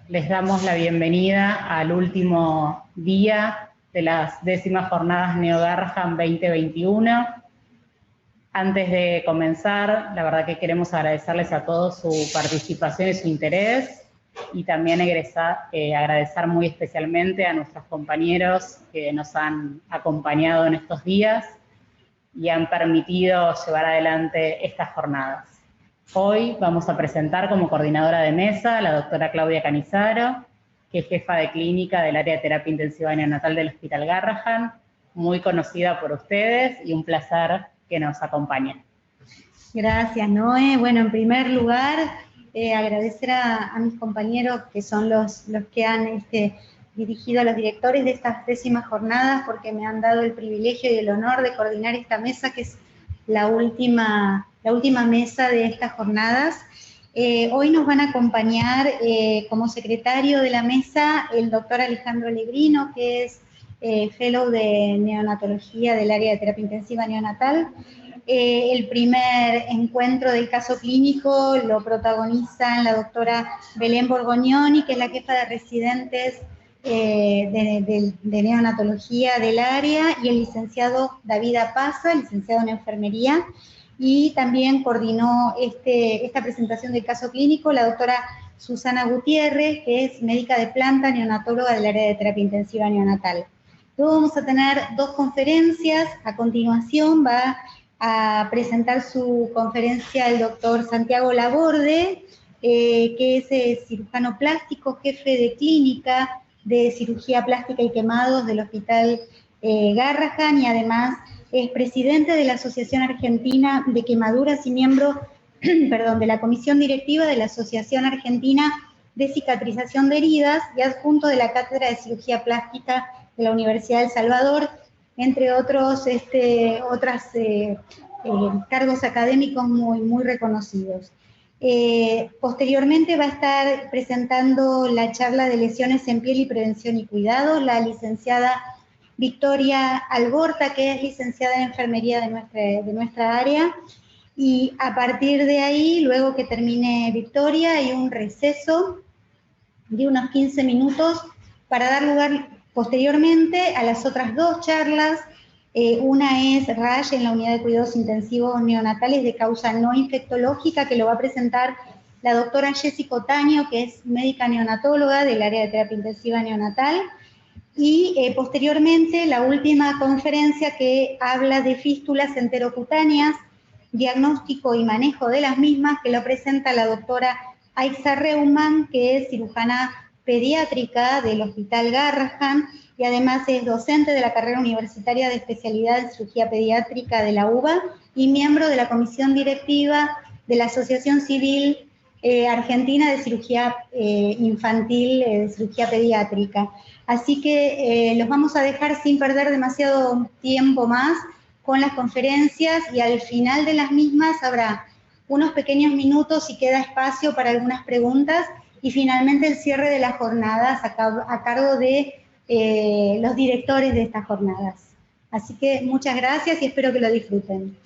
Les damos la bienvenida al último día de las 10ª Jornadas Neo Garrahan 2021. Antes de comenzar, la verdad que queremos agradecerles a todos su participación y su interés, y también agradecer muy especialmente a nuestros compañeros que nos han acompañado en estos días y han permitido llevar adelante estas jornadas. Hoy vamos a presentar como coordinadora de mesa a la doctora Claudia Canizaro, que es jefa de clínica del área de terapia intensiva neonatal del Hospital Garrahan, muy conocida por ustedes, y un placer que nos acompañen. Gracias, Noé. Bueno, en primer lugar, agradecer a mis compañeros que son los que han dirigido a los directores de estas 10ª jornadas, porque me han dado el privilegio y el honor de coordinar esta mesa, que es la última mesa de estas jornadas. Hoy nos van a acompañar como secretario de la mesa el doctor Alejandro Legrino, que es fellow de neonatología del área de terapia intensiva neonatal. El primer encuentro del caso clínico lo protagonizan la doctora Belén Borgognoni, que es la jefa de residentes de neonatología del área, y el licenciado David Apaza, licenciado en enfermería, y también coordinó esta presentación del caso clínico la doctora Susana Gutiérrez, que es médica de planta, neonatóloga del área de terapia intensiva neonatal. Luego vamos a tener 2 conferencias. A continuación va a presentar su conferencia el doctor Santiago Laborde, que es cirujano plástico, jefe de clínica de cirugía plástica y quemados del Hospital Garrahan, y además es presidente de la Asociación Argentina de Quemaduras y miembro de la Comisión Directiva de la Asociación Argentina de Cicatrización de Heridas, y adjunto de la Cátedra de Cirugía Plástica de la Universidad del Salvador, entre otros cargos académicos muy reconocidos. Posteriormente va a estar presentando la charla de lesiones en piel y prevención y cuidados la licenciada Victoria Algorta, que es licenciada en enfermería de nuestra área, y a partir de ahí, luego que termine Victoria, hay un receso de unos 15 minutos para dar lugar posteriormente a las otras 2 charlas. Una es RASH en la unidad de cuidados intensivos neonatales de causa no infectológica, que lo va a presentar la doctora Jessica Otaño, que es médica neonatóloga del área de terapia intensiva neonatal, y posteriormente la última conferencia, que habla de fístulas enterocutáneas, diagnóstico y manejo de las mismas, que lo presenta la doctora Aixa Reumann, que es cirujana pediátrica del Hospital Garrahan, y además es docente de la carrera universitaria de especialidad en cirugía pediátrica de la UBA y miembro de la comisión directiva de la Asociación Civil Argentina de Cirugía Infantil, de Cirugía Pediátrica. Así que los vamos a dejar sin perder demasiado tiempo más con las conferencias, y al final de las mismas habrá unos pequeños minutos si queda espacio para algunas preguntas, y finalmente el cierre de las jornadas a cargo de los directores de estas jornadas. Así que muchas gracias y espero que lo disfruten.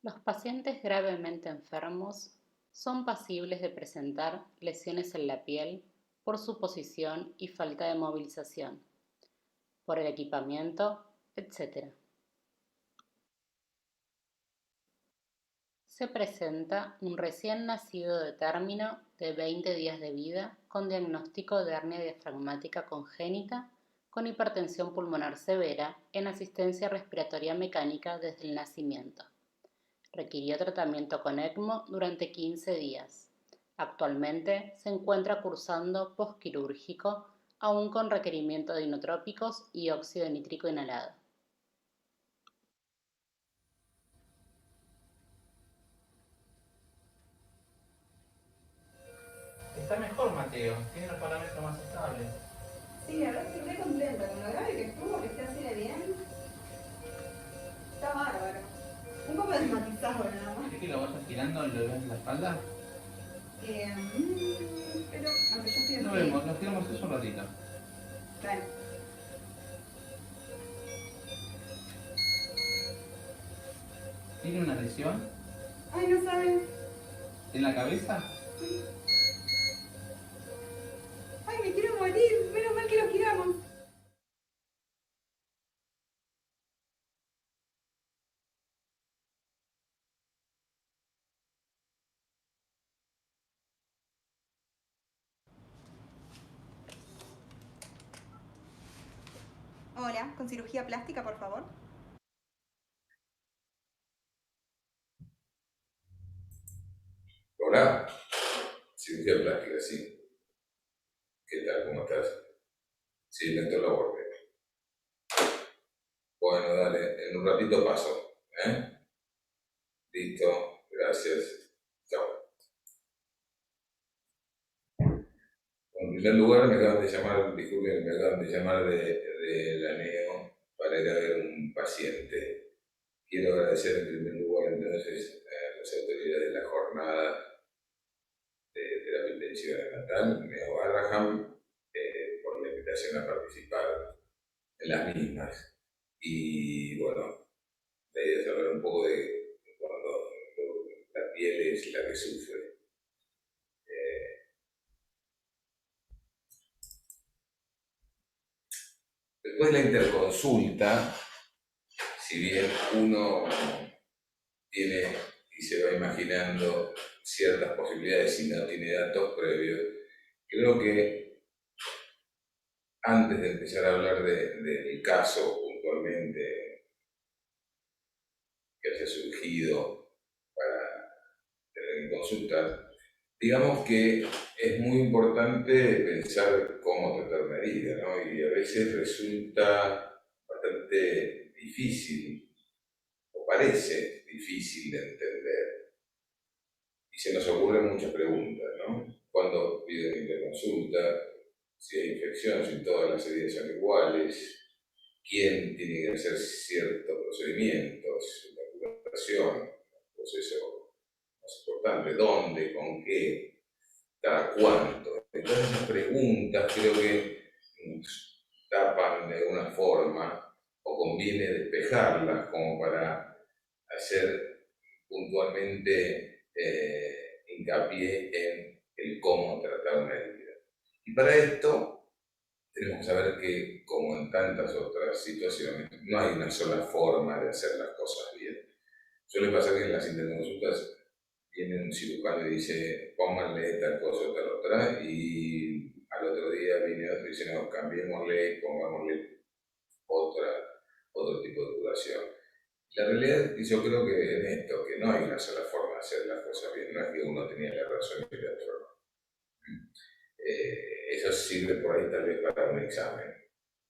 Los pacientes gravemente enfermos son pasibles de presentar lesiones en la piel por su posición y falta de movilización, por el equipamiento, etc. Se presenta un recién nacido de término de 20 días de vida con diagnóstico de hernia diafragmática congénita con hipertensión pulmonar severa en asistencia respiratoria mecánica desde el nacimiento. Requirió tratamiento con ECMO durante 15 días. Actualmente se encuentra cursando posquirúrgico, aún con requerimiento de inotrópicos y óxido nítrico inhalado. Está mejor, Mateo. Tiene los parámetros más estables. Sí, la verdad estoy re contenta con lo grave que estuvo, que esté así de bien. Está bárbaro. Un poco desmatizado nada más. ¿Es que lo vas estirando y lo ves en la espalda? Pero, aunque yo estoy así. No vemos, nos tiramos eso un ratito. Claro. ¿Tiene una lesión Ay, no sabes. en la cabeza? Ay, me quiero morir. Menos mal que lo giramos. Hola, con cirugía plástica, por favor. Hola, cirugía plástica, sí. ¿Qué tal? ¿Cómo estás? Sí, Néstor Laborde. Bueno, dale, en un ratito paso. ¿Eh? Listo, gracias. Chao. En primer lugar, me acaban de llamar, disculpen, me acaban de llamar de la NEO para ir a ver un paciente. Quiero agradecer en primer lugar entonces a las autoridades de la jornada de terapia intensiva neonatal, Neo Barraham, por la invitación a participar en las mismas. Y bueno, la idea es hablar un poco de cuando la piel es la que sufre. Después de la interconsulta, si bien uno tiene y se va imaginando ciertas posibilidades y no tiene datos previos, creo que antes de empezar a hablar del caso puntualmente que haya surgido para tener en consulta, digamos que es muy importante pensar cómo tratar una herida, ¿no? Y a veces resulta bastante difícil, o parece difícil de entender. Y se nos ocurren muchas preguntas, ¿no? ¿Cuándo piden interconsulta? Si hay infección, si todas las heridas son iguales, quién tiene que hacer ciertos procedimientos, la curación, el proceso más importante, dónde, con qué, cada cuánto. Entonces esas preguntas creo que nos tapan de alguna forma o conviene despejarlas como para hacer puntualmente hincapié en el cómo tratar una herida. Y para esto tenemos que saber que, como en tantas otras situaciones, no hay una sola forma de hacer las cosas bien. Suele pasar que en las interconsultas viene un cirujano y dice, pónganle tal cosa o tal otra, y al otro día viene otro y dice, no, cambiémosle, pongámosle otro tipo de curación. La realidad es que yo creo que en esto, que no hay una sola forma de hacer las cosas bien, no es que uno tenía la razón y el otro no. Eso sirve por ahí tal vez para un examen,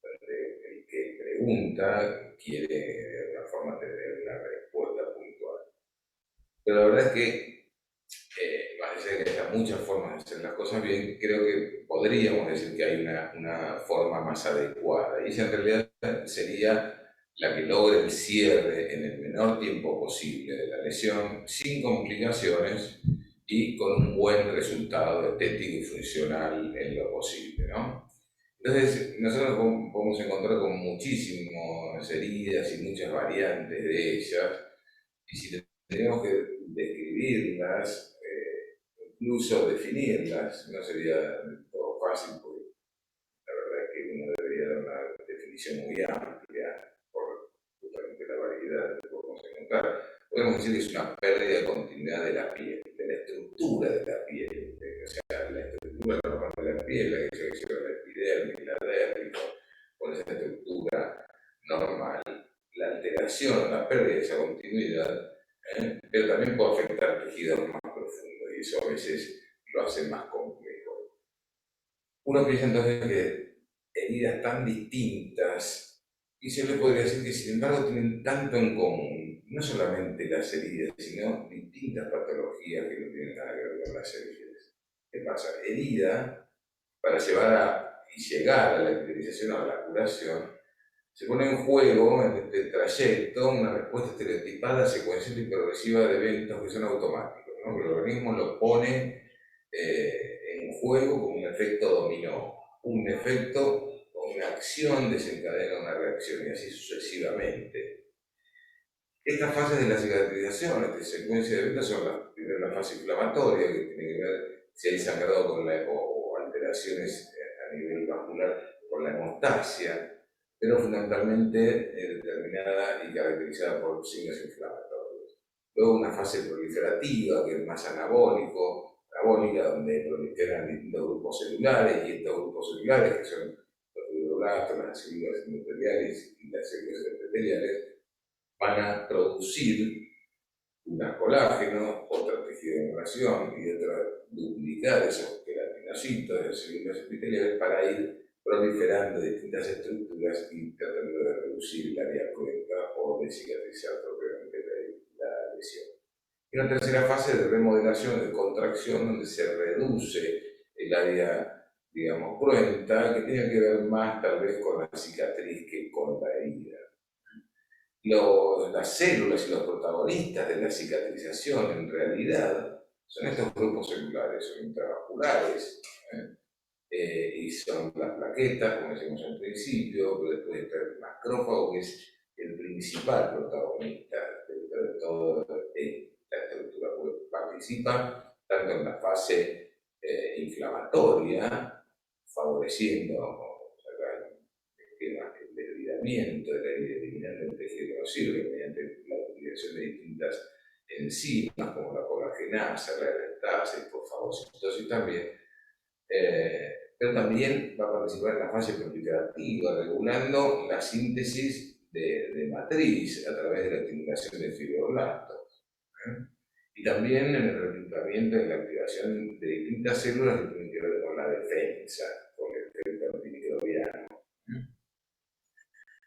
donde el que pregunta quiere de alguna forma tener una respuesta puntual. Pero la verdad es que más allá de que haya muchas formas de hacer las cosas bien, creo que podríamos decir que hay una forma más adecuada. Y esa en realidad sería la que logre el cierre en el menor tiempo posible de la lesión, sin complicaciones y con un buen resultado estético y funcional en lo posible, ¿no? Entonces, nosotros podemos encontrar con muchísimas heridas y muchas variantes de ellas, y si tenemos que describirlas, incluso definirlas, no sería del todo fácil, porque la verdad es que uno debería dar una definición muy amplia por justamente la variedad que podemos encontrar. Podemos decir que es una pérdida de continuidad de la piel, de la estructura de la piel, o sea, la estructura normal de la piel, la que se menciona la epidermis, la dermis, con esa estructura normal, la alteración, la pérdida de esa continuidad, pero también puede afectar tejidos más profundos y eso a veces lo hace más complejo. Uno piensa entonces que heridas tan distintas, y se le podría decir que sin embargo tienen tanto en común, no solamente las heridas, sino distintas patologías que no tienen nada que ver con las heridas. ¿Qué pasa? Herida, para llegar a la epidemización o a la curación, se pone en juego en este trayecto una respuesta estereotipada, secuencial y progresiva de eventos que son automáticos, ¿no? Que el organismo lo pone en juego como un efecto dominó, un efecto o una acción desencadena una reacción y así sucesivamente. Estas fases de la cicatrización, esta secuencia de eventos son primero la fase inflamatoria, que tiene que ver si hay sangrado con o alteraciones a nivel vascular con la hemostasia, pero fundamentalmente determinada y caracterizada por signos inflamatorios. Luego una fase proliferativa, que es más anabólica, donde proliferan distintos grupos celulares, y estos grupos celulares, que son los fibroblastos, las células endoteliales y las células epiteliales, van a producir una colágeno, otra tejido de migración y otra duplicar esos queratinocitos de las células epiteliales para ir proliferando distintas estructuras y tratando de reducir el área cruenta o de cicatrizar propiamente la lesión. Y una tercera fase de remodelación, de contracción, donde se reduce el área, digamos, cruenta, que tiene que ver más tal vez con la cicatriz que con la herida. Las células y los protagonistas de la cicatrización en realidad son estos grupos celulares, son intravasculares, y son las plaquetas, como decimos al principio, pero después está el macrófago, que es el principal protagonista de toda la estructura, porque participa tanto en la fase inflamatoria, favoreciendo el desvidamiento de la herida, eliminando el tejido que no sirve mediante la utilización de distintas enzimas como la colagenasa, la elastasa y por fagocitosis también, pero también va a participar en la fase proliferativa, regulando la síntesis de matriz a través de la estimulación de fibroblastos. Y también en el reclutamiento y la activación de distintas células que tienen que ver con la defensa, con el efecto antimicrobiano.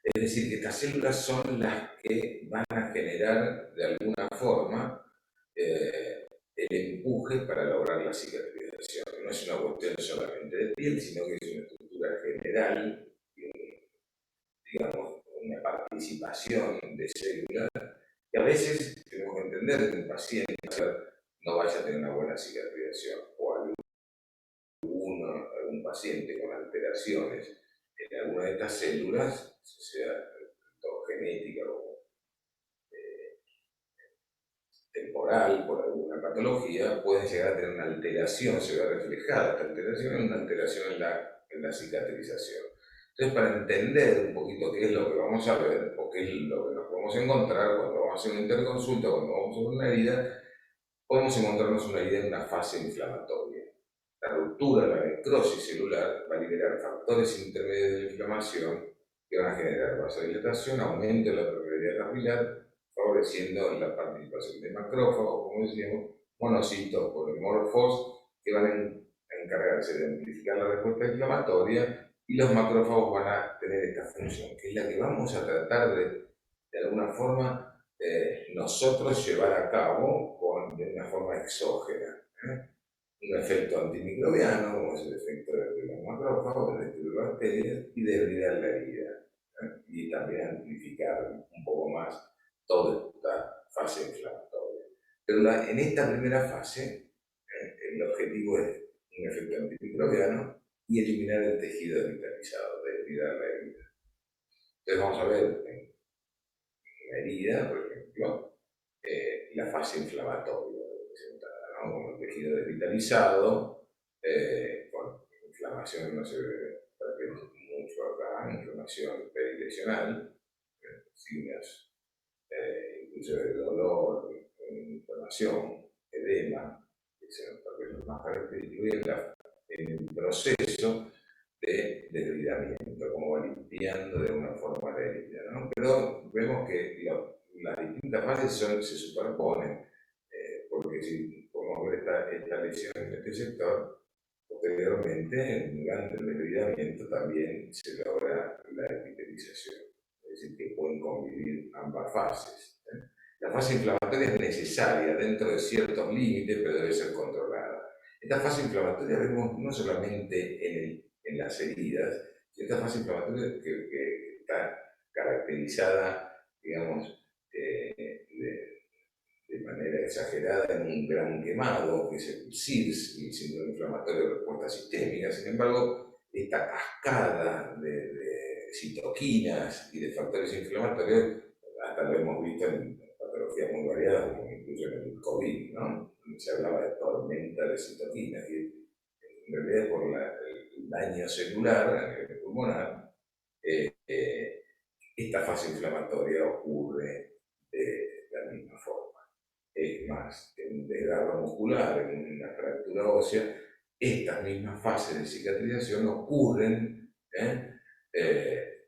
Es decir, que estas células son las que van a generar de alguna forma el empuje para lograr la cicatrización. No es una cuestión solamente de piel, sino que es una estructura general, digamos, una participación de células, que a veces tenemos que entender que un paciente no vaya a tener una buena cicatrización, o algún paciente con alteraciones en alguna de estas células, sea genética o temporal por alguna patología, puede llegar a tener una alteración, se ve reflejada esta alteración en una alteración en la cicatrización. Entonces, para entender un poquito qué es lo que vamos a ver, o qué es lo que nos podemos encontrar cuando vamos a hacer una interconsulta, cuando vamos a ver una herida, podemos encontrarnos una herida en una fase inflamatoria. La ruptura, la necrosis celular va a liberar factores intermedios de la inflamación que van a generar vasodilatación, aumento de la permeabilidad capilar, favoreciendo la participación de macrófagos, como decíamos, monocitos polimorfos, que van a encargarse de amplificar la respuesta inflamatoria, y los macrófagos van a tener esta función, que es la que vamos a tratar de alguna forma, nosotros llevar a cabo de una forma exógena. Un efecto antimicrobiano, como es el efecto de los macrófagos, de destruir bacterias y debridar la herida. Y también amplificar un poco más toda esta fase inflamatoria. Pero en esta primera fase, el objetivo es un efecto antimicrobiano y eliminar el tejido desvitalizado, debridar la herida. Entonces vamos a ver en la herida, por ejemplo, la fase inflamatoria representada, ¿no? Como el tejido desvitalizado, con inflamación, no se ve mucho acá, inflamación perilesional, signos incluso de dolor, inflamación, edema, que son los más característicos, y en el proceso de desbridamiento, como va limpiando de una forma la herida, ¿no? Pero vemos que las distintas fases se superponen, porque si podemos ver esta lesión en este sector, posteriormente, durante el desbridamiento también se logra la epitelización, es decir, que pueden convivir ambas fases. La fase inflamatoria es necesaria dentro de ciertos límites, pero debe ser controlada. Esta fase inflamatoria vemos no solamente en las heridas, sino esta fase inflamatoria que está caracterizada, digamos, de manera exagerada en un gran quemado, que es el SIRS, el síndrome inflamatorio de respuesta sistémica. Sin embargo, esta cascada de citoquinas y de factores inflamatorios, hasta lo hemos visto en etiologías muy variadas, como incluso en el COVID, ¿no? Se hablaba de tormenta de citoquinas, y en realidad es por el daño celular a nivel pulmonar. Esta fase inflamatoria ocurre de la misma forma. Es más, en un desgarro muscular, en una fractura ósea, estas mismas fases de cicatrización ocurren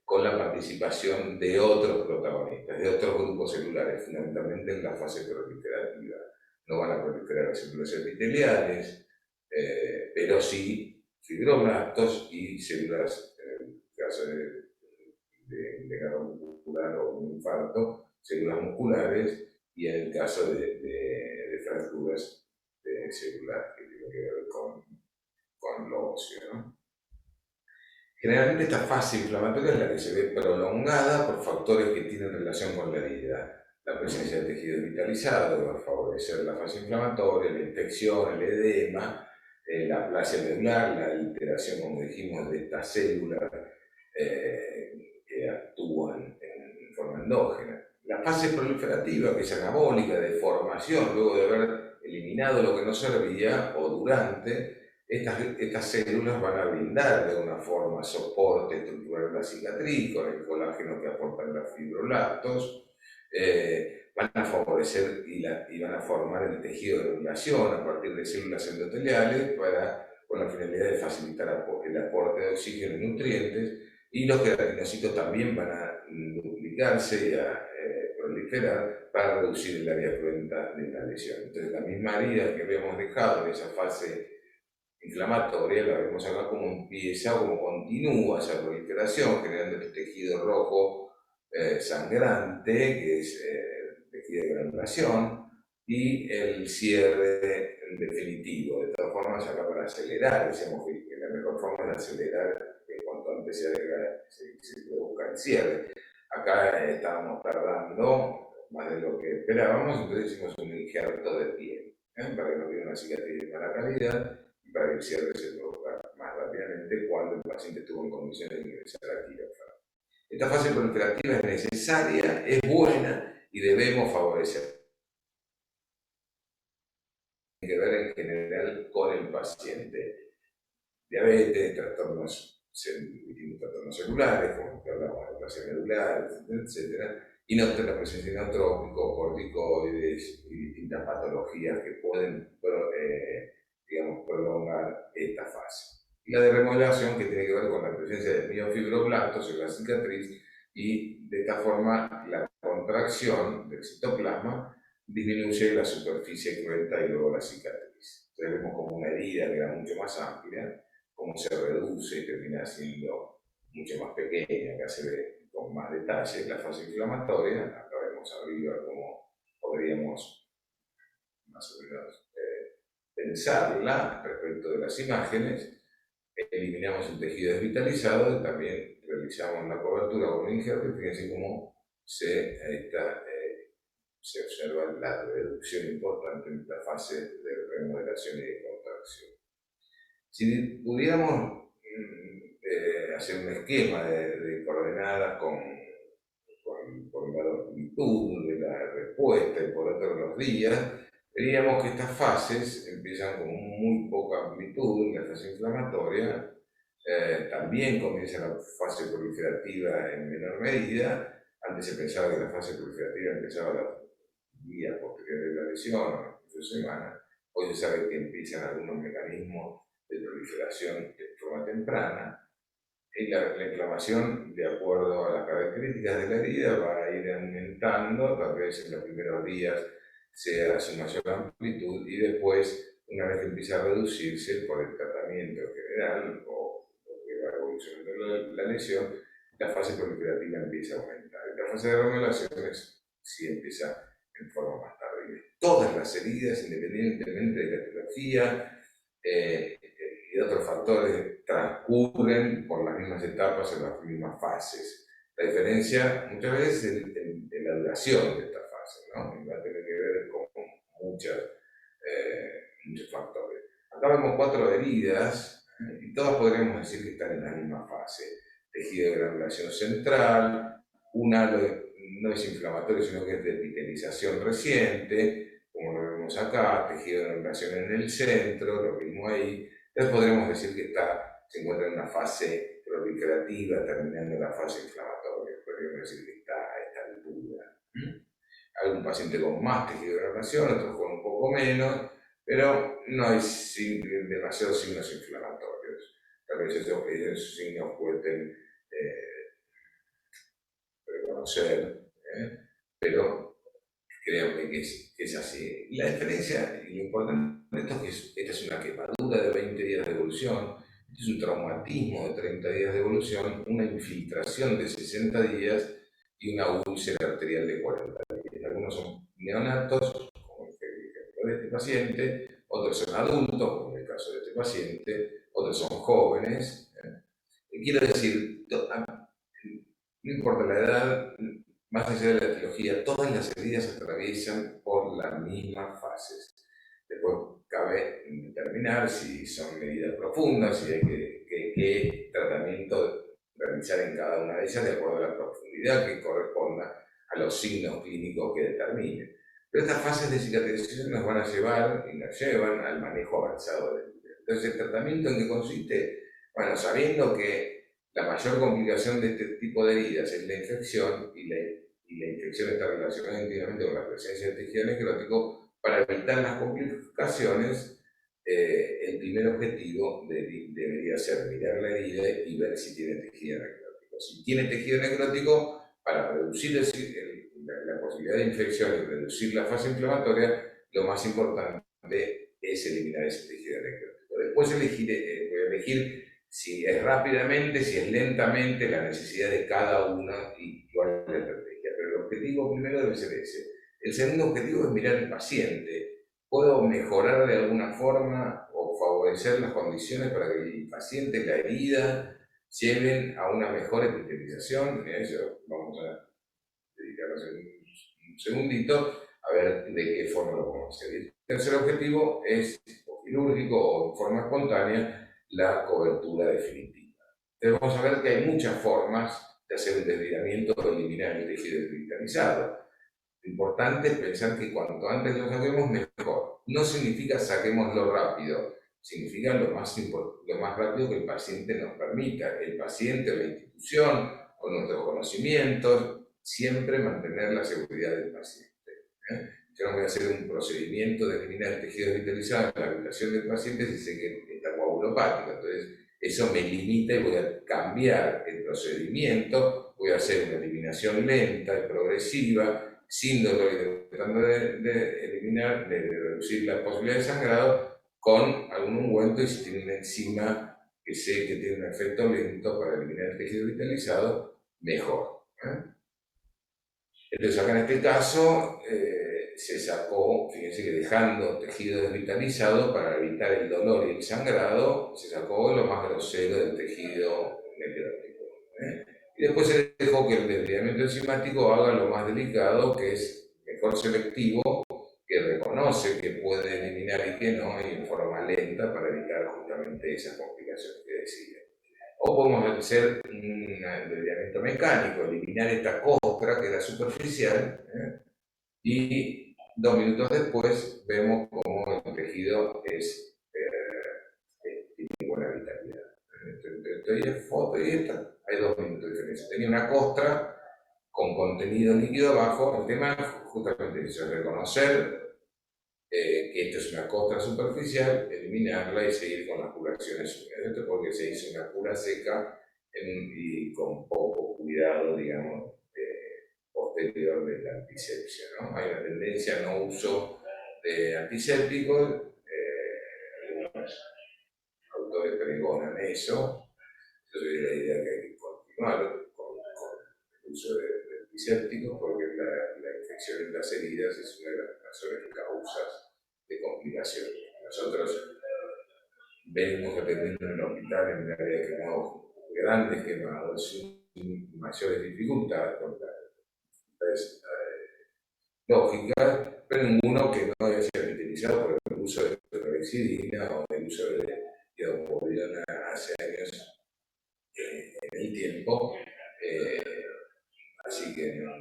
con la participación de otros protagonistas, de otros grupos celulares, fundamentalmente en la fase proliferativa. No van a proliferar las células epiteliales, pero sí fibroblastos y células, en el caso de desgarro muscular o un infarto, células musculares, y en el caso de fracturas de células que tienen que ver con lo óseo, ¿no? Generalmente esta fase inflamatoria es la que se ve prolongada por factores que tienen relación con la herida. La presencia de tejido vitalizado va a favorecer la fase inflamatoria, la infección, el edema, la aplasia medular, la alteración, como dijimos, de estas células que actúan en forma endógena. La fase proliferativa, que es anabólica, de formación, luego de haber eliminado lo que no servía, o durante, estas células van a brindar de una forma soporte estructural de la cicatriz, con el colágeno que aportan los fibroblastos, van a favorecer y van a formar el tejido de granulación a partir de células endoteliales con la finalidad de facilitar el aporte de oxígeno y nutrientes, y los queratinocitos también van a duplicarse y a proliferar para reducir el área cruenta de la lesión. Entonces, la misma herida que habíamos dejado en esa fase inflamatoria, la vemos acá como empieza o como continúa esa proliferación, generando este tejido rojo sangrante, que es tejido de granulación, y el cierre definitivo. De todas formas, acá para acelerar, decíamos que la mejor forma es acelerar que cuanto antes se produzca el cierre. Acá estábamos tardando más de lo que esperábamos, entonces hicimos un injerto de piel, para que no hubiera una cicatriz de mala calidad, y para que el cierre se produzca más rápidamente cuando el paciente estuvo en condiciones de ingresar a quirófano. Esta fase proliferativa es necesaria, es buena y debemos favorecer. Tiene que ver en general con el paciente. Diabetes, distintos trastornos celulares, como que hablamos de aplasia medular, etc. Y la presencia de neotrópicos, corticoides y distintas patologías que pueden, digamos, prolongar esta fase. Y la de remodelación, que tiene que ver con la presencia de miofibroblastos en la cicatriz, y de esta forma la contracción del citoplasma disminuye la superficie cruenta y luego la cicatriz. Entonces vemos como una herida que era mucho más amplia, cómo se reduce y termina siendo mucho más pequeña. Acá se ve con más detalle la fase inflamatoria. Acá vemos arriba cómo podríamos más o menos pensarla respecto de las imágenes. Eliminamos el tejido desvitalizado y también realizamos la cobertura con un injerto, y fíjense cómo se observa la reducción importante en esta fase de remodelación y de contracción. Si pudiéramos hacer un esquema de coordenadas por la longitud de la respuesta y por otros los días, veríamos que estas fases empiezan con muy poca amplitud en la fase inflamatoria, también comienza la fase proliferativa en menor medida. Antes se pensaba que la fase proliferativa empezaba los días posteriores de la lesión o las semanas. Hoy se sabe que empiezan algunos mecanismos de proliferación de forma temprana. Y la inflamación, de acuerdo a las características de la herida, va a ir aumentando, tal vez en los primeros días sea su mayor amplitud, y después, una vez que empieza a reducirse por el tratamiento general o que va evolucionando la lesión, la fase proliferativa empieza a aumentar. Y la fase de remodelación sí empieza en forma más tardía. Todas las heridas, independientemente de la etiología y de otros factores, transcurren por las mismas etapas en las mismas fases. La diferencia muchas veces es en la duración de esta fase, ¿no? Y va a tener que ver con muchos factores. Acá vemos 4 heridas, y todas podríamos decir que están en la misma fase. Tejido de granulación central, un halo no es inflamatorio, sino que es de epitelización reciente, como lo vemos acá, tejido de relación en el centro, lo mismo ahí. Entonces podremos decir que se encuentra en una fase proliferativa, terminando la fase inflamatoria. Podríamos decir que está a esta altura. Algún paciente con más tejido de relación, otros con un poco menos, pero no hay demasiados signos inflamatorios. Tal vez esos signos pueden reconocer, pero créanme que es así. La diferencia, y lo importante de esto es que esta es una quemadura de 20 días de evolución, este es un traumatismo de 30 días de evolución, una infiltración de 60 días y una úlcera arterial de 40 días. Algunos son neonatos, como el ejemplo de este paciente, otros son adultos, como en el caso de este paciente, otros son jóvenes. Quiero decir, no importa la edad, más allá de la etiología, todas las heridas atraviesan por las mismas fases. Después cabe determinar si son heridas profundas, si hay qué tratamiento realizar en cada una de ellas de acuerdo a la profundidad que corresponda a los signos clínicos que determinen. Pero estas fases de cicatrización nos van a llevar y nos llevan al manejo avanzado del herida. Entonces, ¿el tratamiento en qué consiste? Bueno, sabiendo que la mayor complicación de este tipo de heridas es la infección y la infección está relacionada íntimamente con la presencia de tejido necrótico. Para evitar las complicaciones, el primer objetivo debería ser mirar la herida y ver si tiene tejido necrótico. Si tiene tejido necrótico, para reducir la posibilidad de infección y reducir la fase inflamatoria, lo más importante es eliminar ese tejido necrótico. Después voy a elegir si es rápidamente, si es lentamente, la necesidad de cada una y cuál es la estrategia. Pero el objetivo primero debe ser ese. El segundo objetivo es mirar al paciente. ¿Puedo mejorar de alguna forma o favorecer las condiciones para que el paciente, la herida, lleven a una mejor epitelización? Eso vamos a dedicarnos en un segundito a ver de qué forma lo podemos hacer. El tercer objetivo es quirúrgico o en forma espontánea, la cobertura definitiva. Entonces vamos a ver que hay muchas formas de hacer un desligamiento o eliminar el tejido desvitalizado. Lo importante es pensar que cuanto antes lo saquemos, mejor. No significa saquémoslo rápido, significa lo más rápido que el paciente nos permita. El paciente o la institución o nuestros conocimientos, siempre mantener la seguridad del paciente. Yo no voy a hacer un procedimiento de eliminar el tejido desvitalizado en la habitación del paciente si sé que está coagulopático. Entonces, eso me limita y voy a cambiar el procedimiento, voy a hacer una eliminación lenta y progresiva, sin dolor y tratando de eliminar, de reducir la posibilidad de sangrado con algún ungüento y si tiene una enzima que sé que tiene un efecto lento para eliminar el tejido vitalizado, mejor. Entonces acá en este caso se sacó, fíjense que dejando tejido desvitalizado para evitar el dolor y el sangrado, se sacó lo más grosero del tejido necrótico. Y después se dejó que el desligamiento enzimático haga lo más delicado, que es mejor selectivo, que reconoce que puede eliminar y que no, y en forma lenta para evitar justamente esas complicaciones que decía. O podemos hacer un desligamiento mecánico, eliminar esta costra que era superficial, y 2 minutos después vemos cómo el tejido tiene buena vitalidad. Entre foto y esta, hay 2 minutos de diferencia. Tenía una costra con contenido líquido abajo. El tema es justamente eso, reconocer que esto es una costra superficial, eliminarla y seguir con las curaciones húmedas. Esto porque se hizo una cura seca y con poco cuidado, digamos, posterior de la antisepsia, ¿no? Hay una tendencia a no uso de antisépticos, algunos autores pregonan eso. Yo soy de la idea que hay que continuar con el uso de antisépticos porque la infección en las heridas es una de las mayores causas de complicaciones. Nosotros venimos atendiendo en el hospital en el área de quemados, grandes quemados, sin mayores dificultades, con dificultades lógicas, pero ninguno que no haya sido utilizado por el uso de clorhexidina o el uso de iodopovidona hace años en el tiempo. Así que no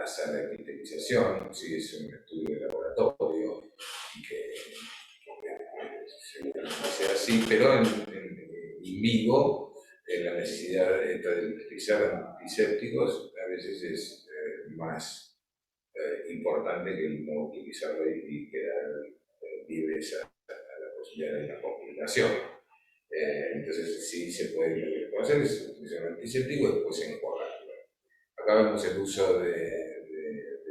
tasa de epitelización, sí es un estudio de laboratorio y que seguramente sea así, pero en vivo la necesidad de utilizar antisépticos a veces es más importante que el no utilizarlo y quedar libres a la posibilidad de la complicación. Entonces sí se puede hacer es utilizar un antiséptico y después enjuagarlo. Acá vemos el uso de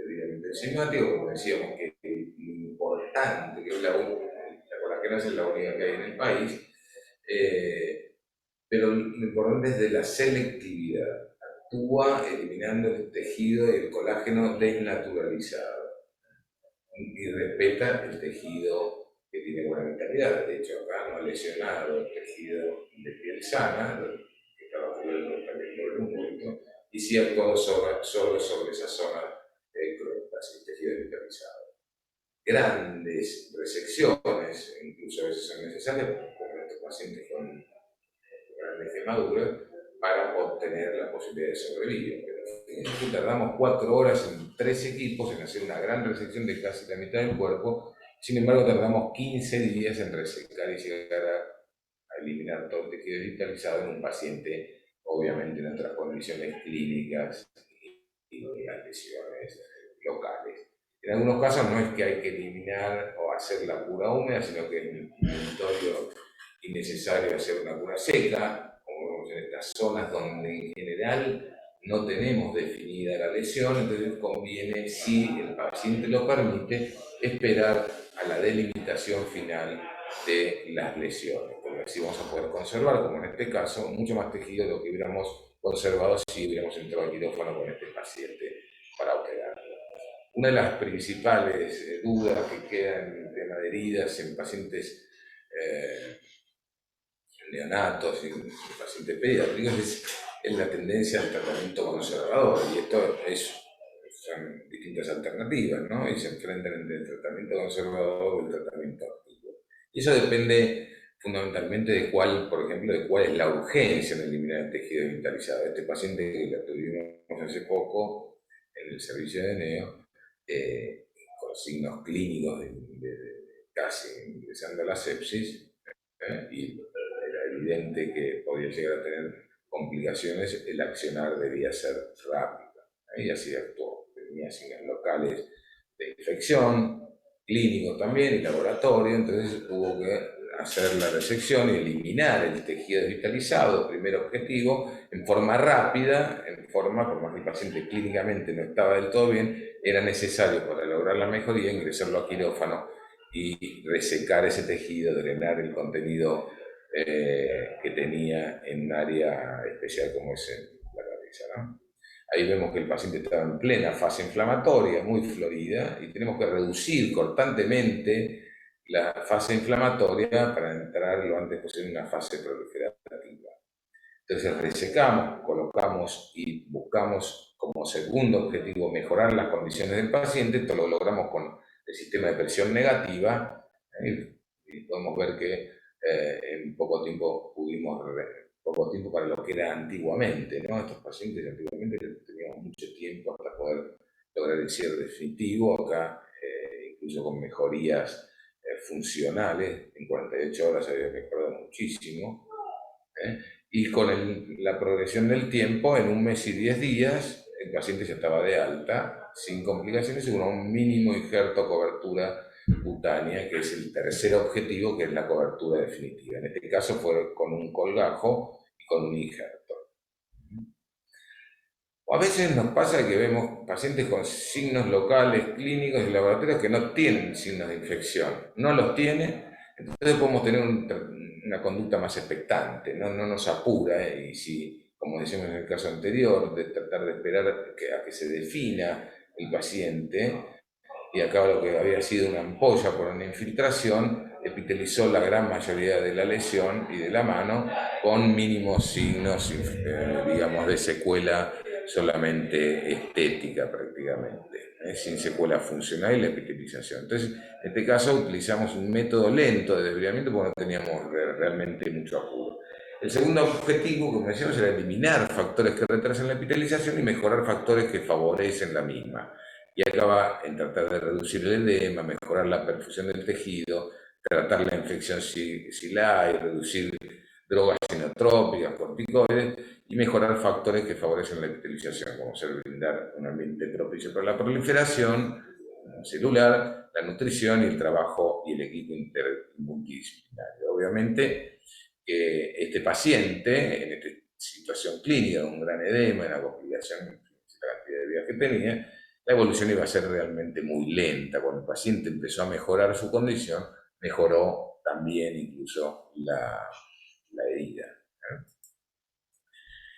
diamante enzimático, como decíamos que lo importante, que es la colagenasa es la única que hay en el país, pero lo importante es de la selectividad. Actúa eliminando el tejido y el colágeno desnaturalizado y respeta el tejido que tiene buena vitalidad. De hecho, acá no ha lesionado el tejido de piel sana, que estaba cubierto también por el ungüento, y sí ha actuado solo sobre esa zona cruentas, el tejido vitalizado. Grandes resecciones, incluso a veces son necesarias, como estos pacientes con grandes quemaduras, para obtener la posibilidad de sobrevivir. Pero tardamos 4 horas en 3 equipos en hacer una gran resección de casi la mitad del cuerpo. Sin embargo, tardamos 15 días en resecar y llegar a eliminar todo el tejido vitalizado en un paciente, obviamente en otras condiciones clínicas y las lesiones locales. En algunos casos no es que hay que eliminar o hacer la cura húmeda, sino que es mandatorio y necesario hacer una cura seca, como vemos en estas zonas donde en general no tenemos definida la lesión, entonces conviene, si el paciente lo permite, esperar a la delimitación final de las lesiones, porque así vamos a poder conservar, como en este caso, mucho más tejido de lo que hubiéramos conservado si hubiéramos entrado al quirófano con este paciente para operarlo. Una de las principales dudas que quedan en tema de heridas en pacientes neonatos y pacientes pediátricos es la tendencia al tratamiento conservador, y esto son distintas alternativas, ¿no? Y se enfrentan entre el tratamiento conservador y el tratamiento activo. Y eso depende fundamentalmente de cuál, por ejemplo, de cuál es la urgencia en eliminar el tejido vitalizado. Este paciente que lo tuvimos hace poco en el servicio de neo, con signos clínicos de casi ingresando a la sepsis, y era evidente que podía llegar a tener complicaciones, el accionar debía ser rápido. Y así actuó. Tenía signos locales de infección, clínico también, y laboratorio, entonces hubo que hacer la resección y eliminar el tejido vitalizado, primer objetivo, en forma rápida, por más que el paciente clínicamente no estaba del todo bien, era necesario para lograr la mejoría ingresarlo a quirófano y resecar ese tejido, drenar el contenido que tenía en un área especial como es la cabeza, ¿no? Ahí vemos que el paciente estaba en plena fase inflamatoria, muy florida, y tenemos que reducir constantemente la fase inflamatoria para entrar lo antes posible en una fase proliferativa. Entonces resecamos, colocamos y buscamos como segundo objetivo mejorar las condiciones del paciente. Esto lo logramos con el sistema de presión negativa, y podemos ver que en poco tiempo poco tiempo para lo que era antiguamente, ¿no? Estos pacientes antiguamente teníamos mucho tiempo hasta poder lograr el cierre definitivo. Acá, incluso con mejorías funcionales, en 48 horas había mejorado muchísimo, y con la progresión del tiempo, en 1 mes y 10 días, el paciente ya estaba de alta, sin complicaciones, y con un mínimo injerto cobertura cutánea, que es el tercer objetivo, que es la cobertura definitiva. En este caso fue con un colgajo y con un injerto. O a veces nos pasa que vemos pacientes con signos locales, clínicos y laboratorios que no tienen signos de infección. No los tienen, entonces podemos tener una conducta más expectante, no nos apura, y si, como decíamos en el caso anterior, de tratar de esperar a que se defina el paciente, y acá lo que había sido una ampolla por una infiltración, epitelizó la gran mayoría de la lesión y de la mano con mínimos signos, digamos, de secuela solamente estética prácticamente, sin secuela funcional y la epitelización. Entonces, en este caso utilizamos un método lento de desbridamiento porque no teníamos realmente mucho apuro. El segundo objetivo, como decíamos, era eliminar factores que retrasan la epitelización y mejorar factores que favorecen la misma. Y acá va en tratar de reducir el edema, mejorar la perfusión del tejido, tratar la infección si la hay, reducir drogas inotrópicas, corticoides y mejorar factores que favorecen la epitelización, como ser brindar un ambiente propicio para la proliferación celular, la nutrición y el trabajo y el equipo multidisciplinario. Obviamente, este paciente, en esta situación clínica, con un gran edema, en la complicación, la cantidad de días que tenía, la evolución iba a ser realmente muy lenta. Cuando el paciente empezó a mejorar su condición, mejoró también incluso la herida.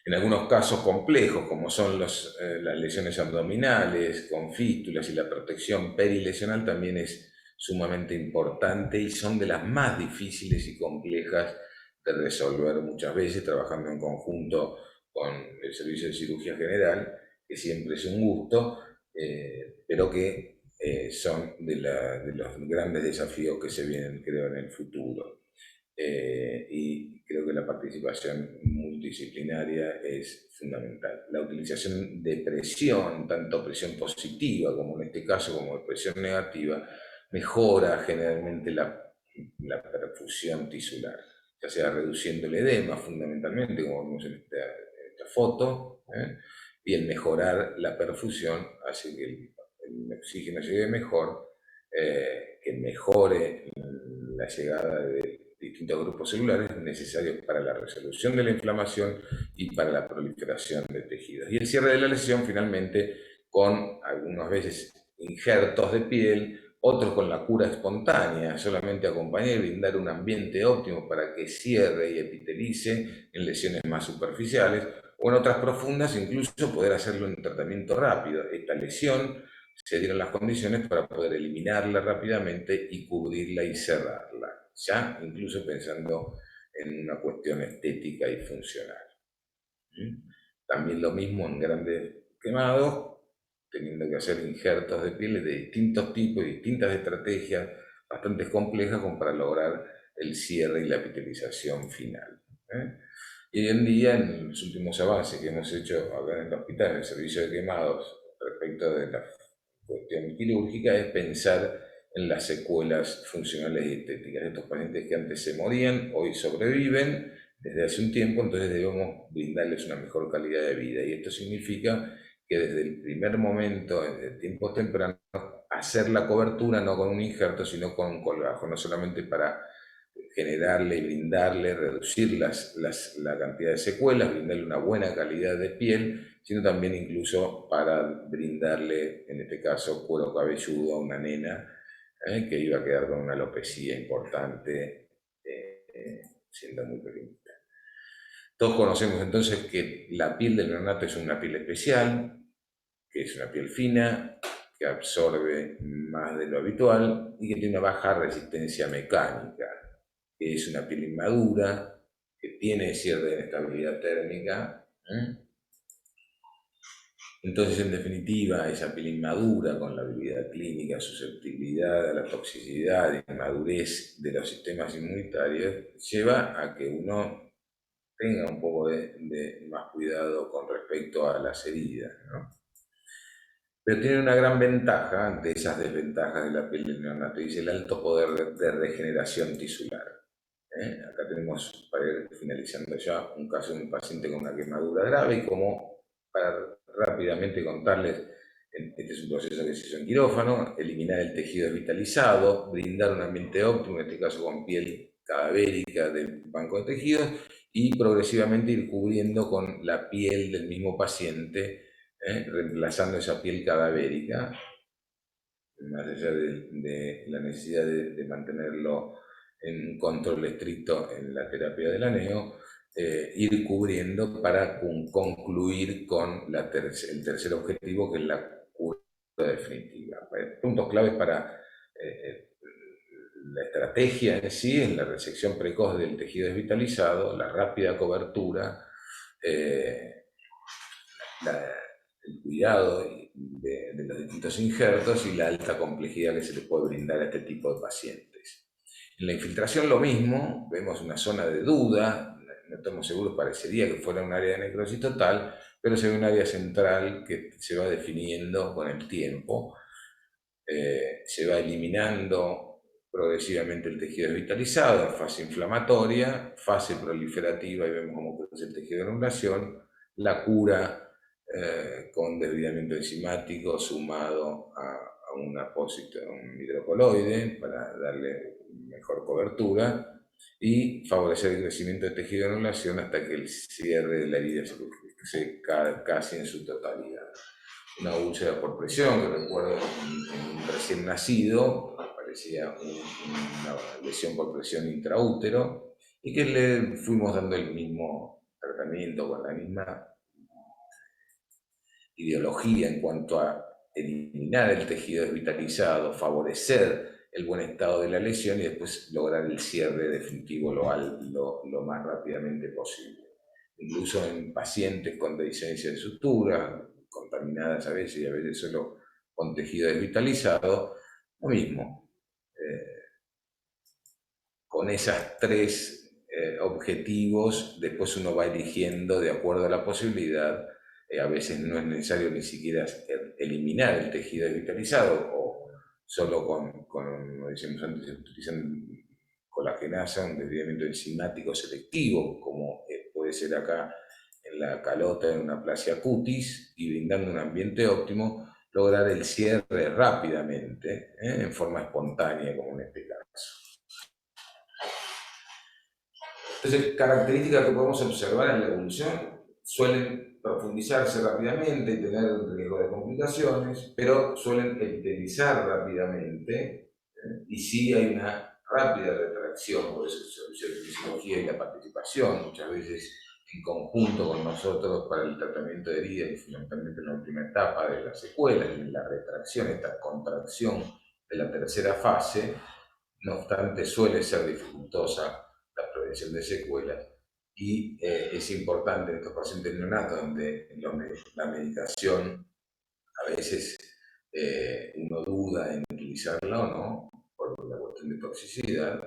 En algunos casos complejos, como son las lesiones abdominales, con fístulas y la protección perilesional, también es sumamente importante y son de las más difíciles y complejas de resolver muchas veces, trabajando en conjunto con el Servicio de Cirugía General, que siempre es un gusto, pero que son de los grandes desafíos que se vienen, creo, en el futuro. Y creo que la participación multidisciplinaria es fundamental. La utilización de presión, tanto presión positiva como en este caso como presión negativa, mejora generalmente la perfusión tisular, ya sea reduciendo el edema fundamentalmente, como vemos en esta foto, y el mejorar la perfusión hace que el oxígeno llegue mejor, que mejore la llegada de distintos grupos celulares necesarios para la resolución de la inflamación y para la proliferación de tejidos. Y el cierre de la lesión finalmente con algunas veces injertos de piel, otros con la cura espontánea, solamente acompañar y brindar un ambiente óptimo para que cierre y epitelice en lesiones más superficiales, o en otras profundas incluso poder hacerlo en tratamiento rápido. Esta lesión se dieron las condiciones para poder eliminarla rápidamente y cubrirla y cerrarla, ya incluso pensando en una cuestión estética y funcional. También lo mismo en grandes quemados, teniendo que hacer injertos de pieles de distintos tipos y distintas estrategias bastante complejas como para lograr el cierre y la epitelización final. Y hoy en día, en los últimos avances que hemos hecho acá en el hospital, en el servicio de quemados, respecto de la cuestión quirúrgica, es pensar en las secuelas funcionales y estéticas de estos pacientes que antes se morían, hoy sobreviven desde hace un tiempo, entonces debemos brindarles una mejor calidad de vida. Y esto significa que desde el primer momento, en tiempos tempranos, hacer la cobertura no con un injerto, sino con un colgajo, no solamente para generarle y brindarle, reducir la cantidad de secuelas, brindarle una buena calidad de piel, sino también incluso para brindarle, en este caso, cuero cabelludo a una nena que iba a quedar con una alopecia importante, siendo muy pequeñita. Todos conocemos entonces que la piel del neonato es una piel especial, que es una piel fina, que absorbe más de lo habitual y que tiene una baja resistencia mecánica, que es una piel inmadura, que tiene cierta inestabilidad térmica. Entonces, en definitiva, esa piel inmadura con la habilidad clínica, susceptibilidad a la toxicidad y madurez de los sistemas inmunitarios, lleva a que uno tenga un poco de más cuidado con respecto a las heridas, ¿no? Pero tiene una gran ventaja ante esas desventajas de la piel del neonato, y es el alto poder de regeneración tisular. Acá tenemos, para ir finalizando ya, un caso de un paciente con una quemadura grave, y como para rápidamente contarles, este es un proceso que se hizo en quirófano: eliminar el tejido desvitalizado, brindar un ambiente óptimo, en este caso con piel cadavérica del banco de tejidos, y progresivamente ir cubriendo con la piel del mismo paciente, reemplazando esa piel cadavérica, más allá de la necesidad de mantenerlo en un control estricto en la terapia del aneo, ir cubriendo para concluir con el tercer objetivo, que es la cura definitiva. Puntos claves para la estrategia en sí es la resección precoz del tejido desvitalizado, la rápida cobertura, el cuidado de los distintos injertos y la alta complejidad que se le puede brindar a este tipo de pacientes. En la infiltración lo mismo, vemos una zona de duda, no estamos seguros, parecería que fuera un área de necrosis total, pero se ve un área central que se va definiendo con el tiempo, se va eliminando progresivamente el tejido desvitalizado, fase inflamatoria, fase proliferativa, y vemos cómo crece el tejido de anulación, la cura con desbridamiento enzimático sumado a un apósito, un hidrocoloide para darle mejor cobertura y favorecer el crecimiento del tejido de anulación hasta que el cierre de la herida se cae casi en su totalidad. Una úlcera por presión, que recuerdo en un recién nacido, parecía una lesión por presión intraútero, y que le fuimos dando el mismo tratamiento con la misma ideología en cuanto a eliminar el tejido desvitalizado, favorecer el buen estado de la lesión y después lograr el cierre definitivo lo más rápidamente posible. Incluso en pacientes con dehiscencia de sutura, contaminadas a veces y a veces solo con tejido desvitalizado, lo mismo. Con esas tres objetivos, después uno va eligiendo de acuerdo a la posibilidad. A veces no es necesario ni siquiera eliminar el tejido desvitalizado o solo como decíamos antes, utilizando colagenasa, un desviamiento enzimático selectivo, como puede ser acá en la calota, en una aplasia cutis, y brindando un ambiente óptimo, lograr el cierre rápidamente, en forma espontánea, como en este caso. Entonces, características que podemos observar en la evolución suelen profundizarse rápidamente y tener riesgo de complicaciones, pero suelen epitelizar rápidamente, y sí hay una rápida retracción, por eso se usa la fisiología y la participación, muchas veces en conjunto con nosotros para el tratamiento de heridas y fundamentalmente en la última etapa de las secuelas, en la retracción, esta contracción de la tercera fase. No obstante, suele ser dificultosa la prevención de secuelas y es importante en estos pacientes neonatos donde la medicación a veces uno duda en utilizarla o no por la cuestión de toxicidad,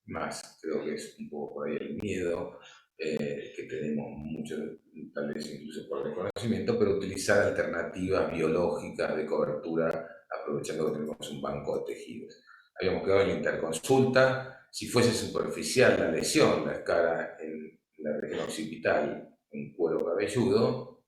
más creo que es un poco por ahí el miedo que tenemos muchos, tal vez incluso por desconocimiento, pero utilizar alternativas biológicas de cobertura aprovechando que tenemos un banco de tejidos. Habíamos quedado en la interconsulta, si fuese superficial la lesión, la escara en la región occipital, en cuero cabelludo,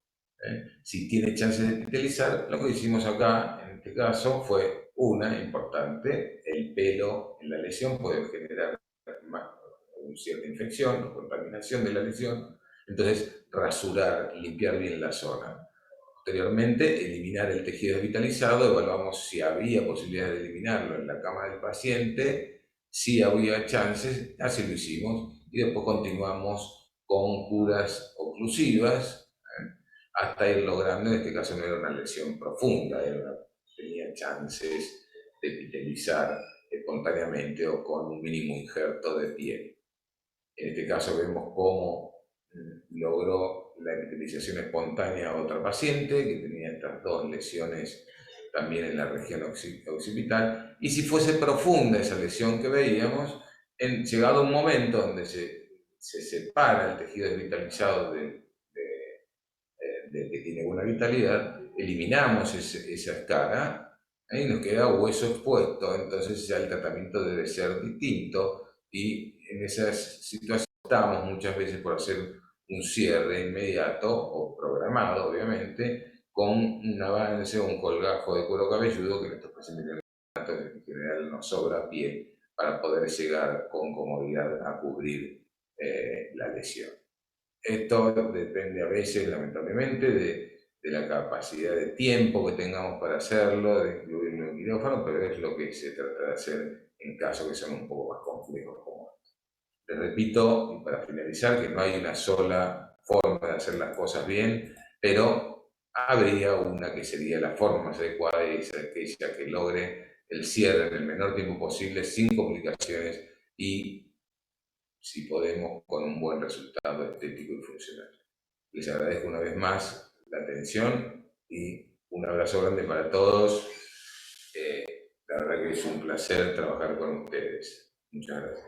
si tiene chance de epitelizar, lo que hicimos acá, en este caso, fue una importante, el pelo en la lesión puede generar una cierta infección o contaminación de la lesión, entonces rasurar, limpiar bien la zona. Posteriormente, eliminar el tejido desvitalizado, evaluamos si había posibilidad de eliminarlo en la cama del paciente, si había chances, así lo hicimos, y después continuamos con curas oclusivas, hasta ir logrando, en este caso no era una lesión profunda, tenía chances de epitelizar espontáneamente o con un mínimo injerto de piel. En este caso vemos cómo logró la epitelización espontánea a otra paciente que tenía estas dos lesiones también en la región occipital, y si fuese profunda esa lesión que veíamos, llegado un momento donde se separa el tejido desvitalizado que tiene buena vitalidad, eliminamos esa escara y nos queda hueso expuesto, entonces ya el tratamiento debe ser distinto y en esas situaciones optamos muchas veces por hacer un cierre inmediato o programado, obviamente, con un avance o un colgajo de cuero cabelludo que en estos pacientes en general nos sobra piel para poder llegar con comodidad a cubrir la lesión. Esto depende a veces, lamentablemente, de la capacidad de tiempo que tengamos para hacerlo, de incluirlo en quirófano, pero es lo que se trata de hacer en casos que son un poco más complejos como estos. Les repito, y para finalizar, que no hay una sola forma de hacer las cosas bien, pero habría una que sería la forma más adecuada y es aquella que logre el cierre en el menor tiempo posible, sin complicaciones y si podemos, con un buen resultado estético y funcional. Les agradezco una vez más la atención y un abrazo grande para todos. La verdad que es un placer trabajar con ustedes. Muchas gracias.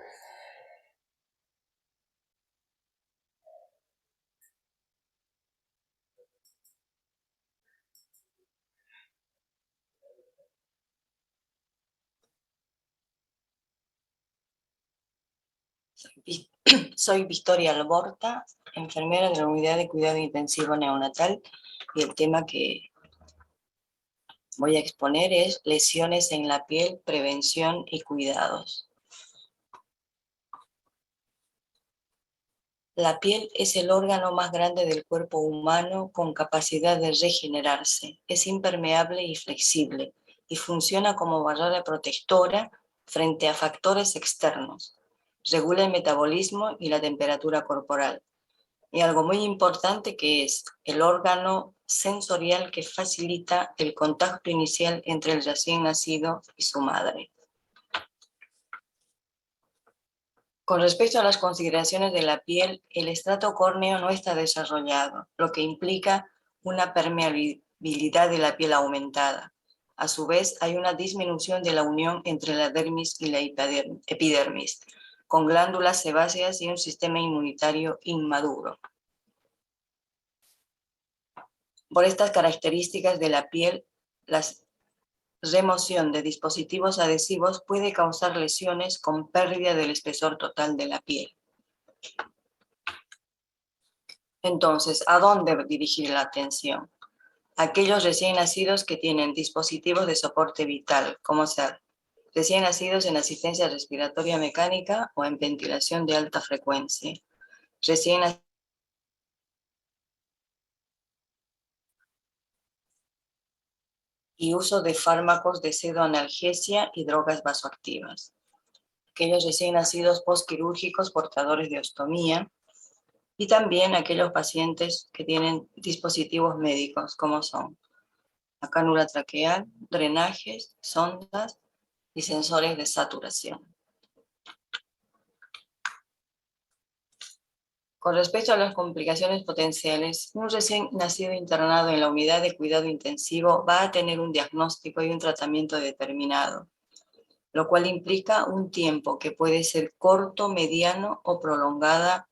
Soy Victoria Alborta, enfermera de la Unidad de Cuidado Intensivo Neonatal, y el tema que voy a exponer es lesiones en la piel, prevención y cuidados. La piel es el órgano más grande del cuerpo humano con capacidad de regenerarse. Es impermeable y flexible y funciona como barrera protectora frente a factores externos. Regula el metabolismo y la temperatura corporal. Y algo muy importante que es el órgano sensorial que facilita el contacto inicial entre el recién nacido y su madre. Con respecto a las consideraciones de la piel, el estrato córneo no está desarrollado, lo que implica una permeabilidad de la piel aumentada. A su vez, hay una disminución de la unión entre la dermis y la epidermis, con glándulas sebáceas y un sistema inmunitario inmaduro. Por estas características de la piel, la remoción de dispositivos adhesivos puede causar lesiones con pérdida del espesor total de la piel. Entonces, ¿a dónde dirigir la atención? Aquellos recién nacidos que tienen dispositivos de soporte vital, como ser recién nacidos en asistencia respiratoria mecánica o en ventilación de alta frecuencia, recién nacidos y uso de fármacos de pseudoanalgesia y drogas vasoactivas, aquellos recién nacidos postquirúrgicos portadores de ostomía, y también aquellos pacientes que tienen dispositivos médicos, como son la cánula traqueal, drenajes, sondas y sensores de saturación. Con respecto a las complicaciones potenciales, un recién nacido internado en la unidad de cuidado intensivo va a tener un diagnóstico y un tratamiento determinado, lo cual implica un tiempo que puede ser corto, mediano o prolongada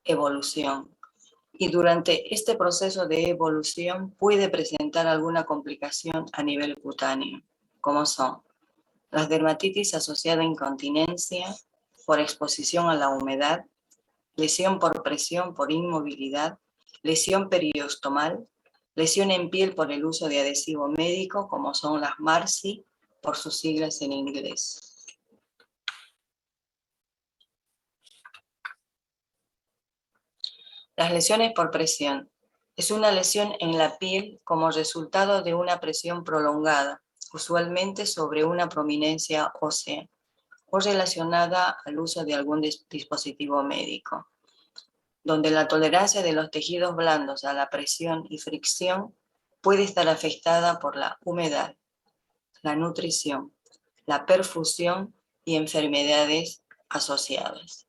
evolución. Y durante este proceso de evolución puede presentar alguna complicación a nivel cutáneo, como son las dermatitis asociada a incontinencia por exposición a la humedad, lesión por presión por inmovilidad, lesión periostomal, lesión en piel por el uso de adhesivo médico, como son las MARSI, por sus siglas en inglés. Las lesiones por presión. Es una lesión en la piel como resultado de una presión prolongada, usualmente sobre una prominencia ósea, o relacionada al uso de algún dispositivo médico, donde la tolerancia de los tejidos blandos a la presión y fricción puede estar afectada por la humedad, la nutrición, la perfusión y enfermedades asociadas.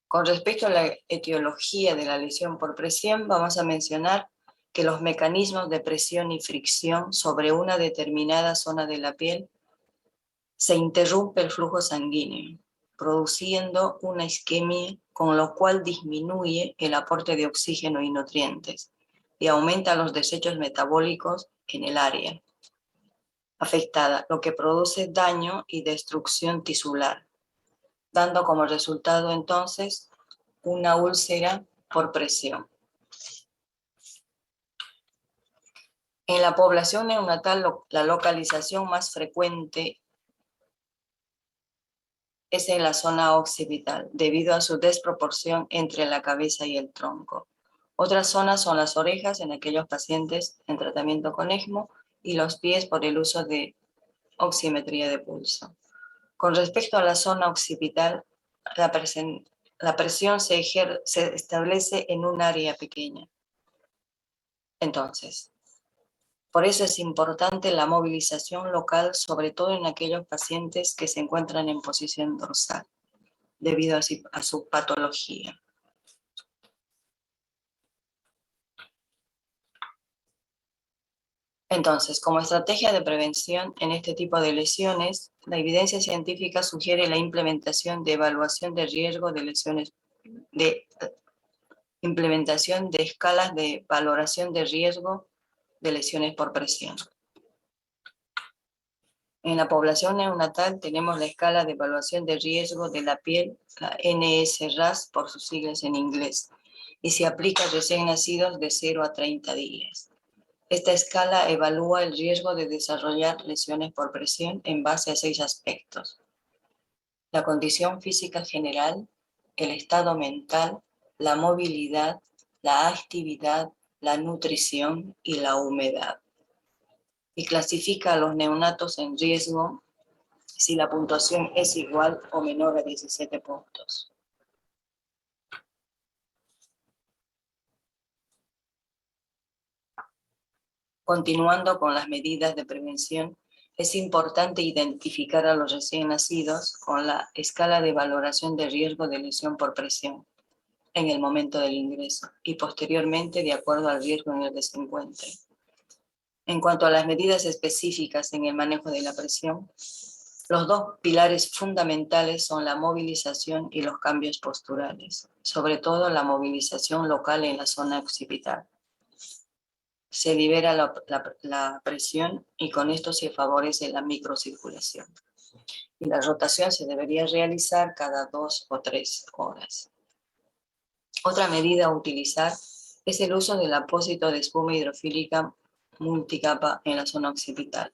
Con respecto a la etiología de la lesión por presión, vamos a mencionar que los mecanismos de presión y fricción sobre una determinada zona de la piel se interrumpe el flujo sanguíneo, produciendo una isquemia, con lo cual disminuye el aporte de oxígeno y nutrientes y aumenta los desechos metabólicos en el área afectada, lo que produce daño y destrucción tisular, dando como resultado entonces una úlcera por presión. En la población neonatal, la localización más frecuente es en la zona occipital, debido a su desproporción entre la cabeza y el tronco. Otras zonas son las orejas en aquellos pacientes en tratamiento con ECMO y los pies por el uso de oximetría de pulso. Con respecto a la zona occipital, la presión se establece en un área pequeña. Entonces, por eso es importante la movilización local, sobre todo en aquellos pacientes que se encuentran en posición dorsal, debido a su patología. Entonces, como estrategia de prevención en este tipo de lesiones, la evidencia científica sugiere la implementación de evaluación de riesgo de lesiones, implementación de escalas de valoración de riesgo de lesiones por presión. En la población neonatal tenemos la escala de evaluación de riesgo de la piel, la NSRAS por sus siglas en inglés, y se aplica a recién nacidos de 0 a 30 días. Esta escala evalúa el riesgo de desarrollar lesiones por presión en base a 6 aspectos: la condición física general, el estado mental, la movilidad, la actividad, la nutrición y la humedad. Y clasifica a los neonatos en riesgo si la puntuación es igual o menor a 17 puntos. Continuando con las medidas de prevención, es importante identificar a los recién nacidos con la escala de valoración de riesgo de lesión por presión en el momento del ingreso y posteriormente de acuerdo al riesgo en el que se encuentren. En cuanto a las medidas específicas en el manejo de la presión, los dos pilares fundamentales son la movilización y los cambios posturales, sobre todo la movilización local en la zona occipital. Se libera la presión y con esto se favorece la microcirculación. Y la rotación se debería realizar cada 2 o 3 horas. Otra medida a utilizar es el uso del apósito de espuma hidrofílica multicapa en la zona occipital.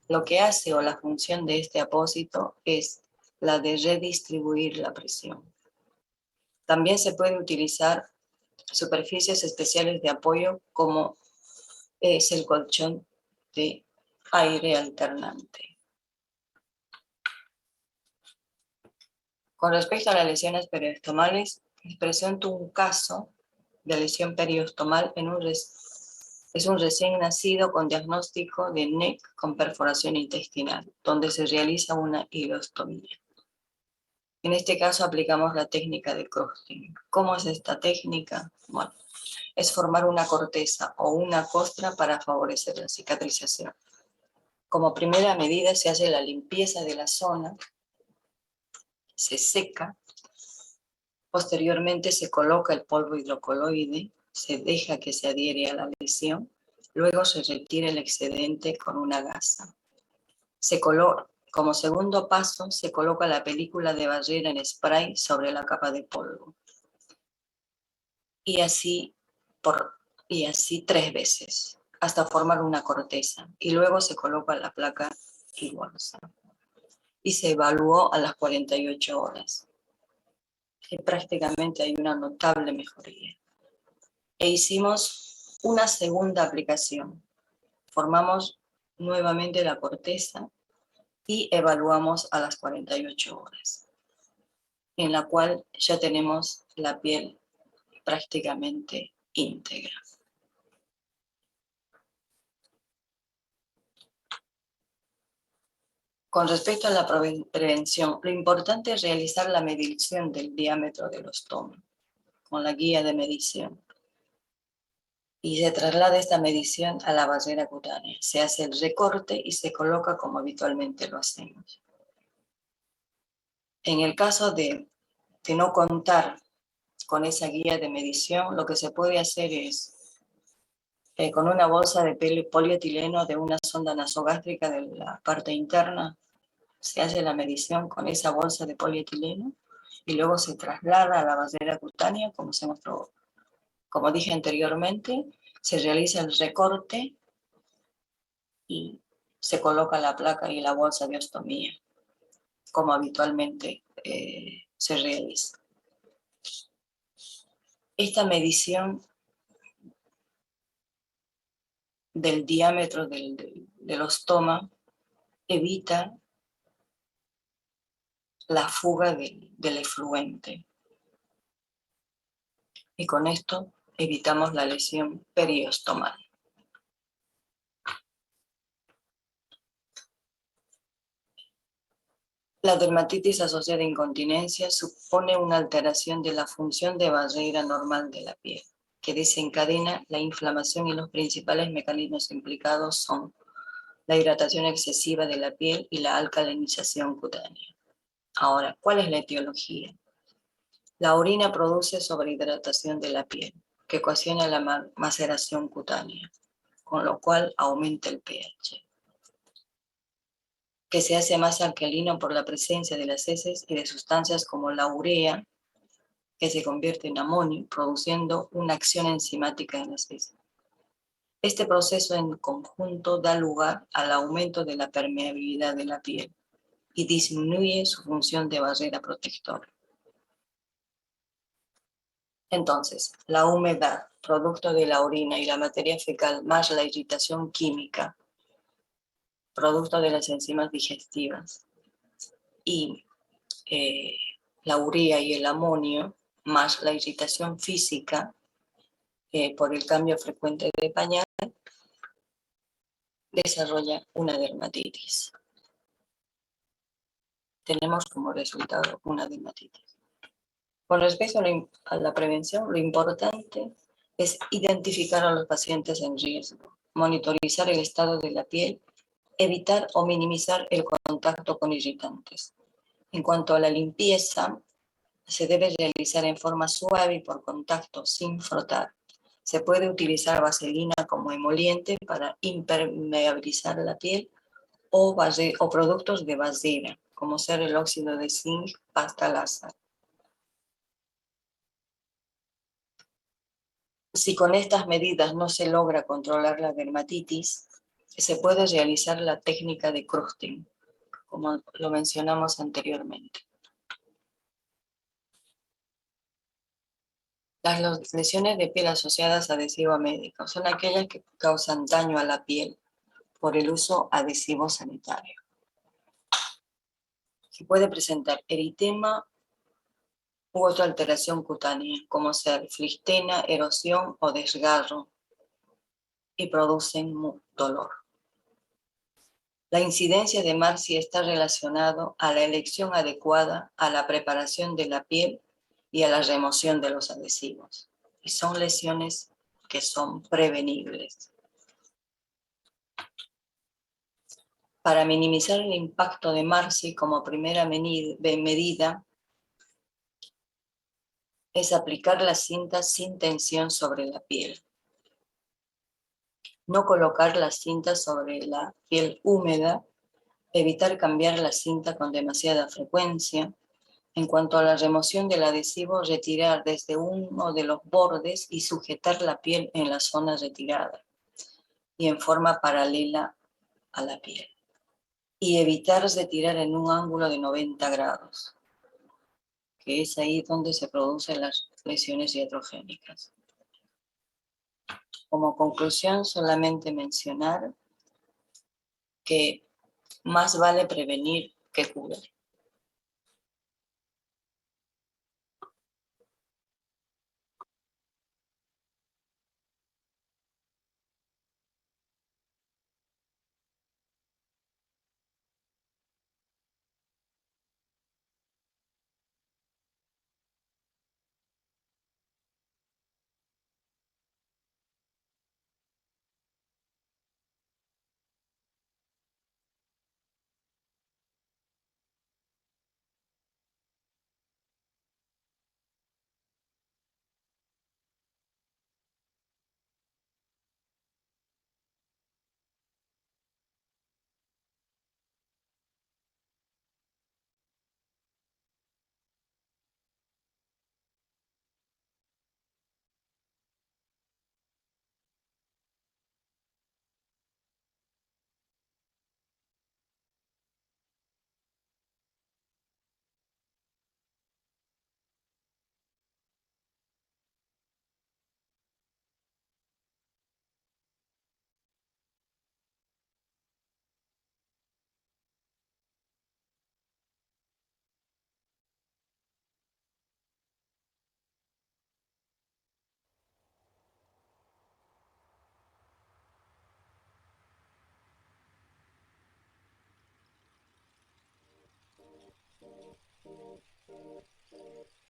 Lo que hace o la función de este apósito es la de redistribuir la presión. También se puede utilizar superficies especiales de apoyo como es el colchón de aire alternante. Con respecto a las lesiones periostomales, les presento un caso de lesión periostomal es un recién nacido con diagnóstico de NEC con perforación intestinal, donde se realiza una ileostomía. En este caso aplicamos la técnica de crusting. ¿Cómo es esta técnica? Bueno, es formar una corteza o una costra para favorecer la cicatrización. Como primera medida se hace la limpieza de la zona, se seca, posteriormente se coloca el polvo hidrocoloide, se deja que se adhiere a la lesión, luego se retira el excedente con una gasa. Como segundo paso se coloca la película de barrera en spray sobre la capa de polvo. Y así 3 veces, hasta formar una corteza, y luego se coloca la placa y bolsa. Y se evaluó a las 48 horas. Y prácticamente hay una notable mejoría. E hicimos una segunda aplicación. Formamos nuevamente la corteza y evaluamos a las 48 horas, en la cual ya tenemos la piel prácticamente íntegra. Con respecto a la prevención, lo importante es realizar la medición del diámetro del ostoma con la guía de medición. Y se traslada esta medición a la barrera cutánea. Se hace el recorte y se coloca como habitualmente lo hacemos. En el caso de no contar con esa guía de medición, lo que se puede hacer es, con una bolsa de polietileno de una sonda nasogástrica de la parte interna, se hace la medición con esa bolsa de polietileno y luego se traslada a la barrera cutánea, como dije anteriormente, se realiza el recorte y se coloca la placa y la bolsa de ostomía, como habitualmente se realiza. Esta medición del diámetro del ostoma evita la fuga del efluente. Y con esto evitamos la lesión periostomal. La dermatitis asociada a incontinencia supone una alteración de la función de barrera normal de la piel, que desencadena la inflamación, y los principales mecanismos implicados son la hidratación excesiva de la piel y la alcalinización cutánea. Ahora, ¿cuál es la etiología? La orina produce sobrehidratación de la piel, que ocasiona la maceración cutánea, con lo cual aumenta el pH. que se hace más alcalino por la presencia de las heces y de sustancias como la urea, que se convierte en amonio, produciendo una acción enzimática en las heces. Este proceso en conjunto da lugar al aumento de la permeabilidad de la piel y disminuye su función de barrera protectora. Entonces, la humedad, producto de la orina y la materia fecal, más la irritación química, producto de las enzimas digestivas, y la urea y el amonio, más la irritación física por el cambio frecuente de pañal, desarrolla una dermatitis. Tenemos como resultado una dermatitis. Con respecto a la prevención, lo importante es identificar a los pacientes en riesgo, monitorizar el estado de la piel, evitar o minimizar el contacto con irritantes. En cuanto a la limpieza, se debe realizar en forma suave y por contacto, sin frotar. Se puede utilizar vaselina como emoliente para impermeabilizar la piel o productos de basera, como ser el óxido de zinc, pasta láser. Si con estas medidas no se logra controlar la dermatitis, se puede realizar la técnica de crusting, como lo mencionamos anteriormente. Las lesiones de piel asociadas a adhesivo médico son aquellas que causan daño a la piel por el uso adhesivo sanitario. Se puede presentar eritema u otra alteración cutánea, como ser flistena, erosión o desgarro, y producen dolor. La incidencia de MARSI está relacionado a la elección adecuada, a la preparación de la piel y a la remoción de los adhesivos. Y son lesiones que son prevenibles. Para minimizar el impacto de MARSI como primera medida, es aplicar la cinta sin tensión sobre la piel. No colocar la cinta sobre la piel húmeda, evitar cambiar la cinta con demasiada frecuencia. En cuanto a la remoción del adhesivo, retirar desde uno de los bordes y sujetar la piel en la zona retirada y en forma paralela a la piel. Y evitar retirar en un ángulo de 90 grados, que es ahí donde se producen las lesiones iatrogénicas. Como conclusión, solamente mencionar que más vale prevenir que curar.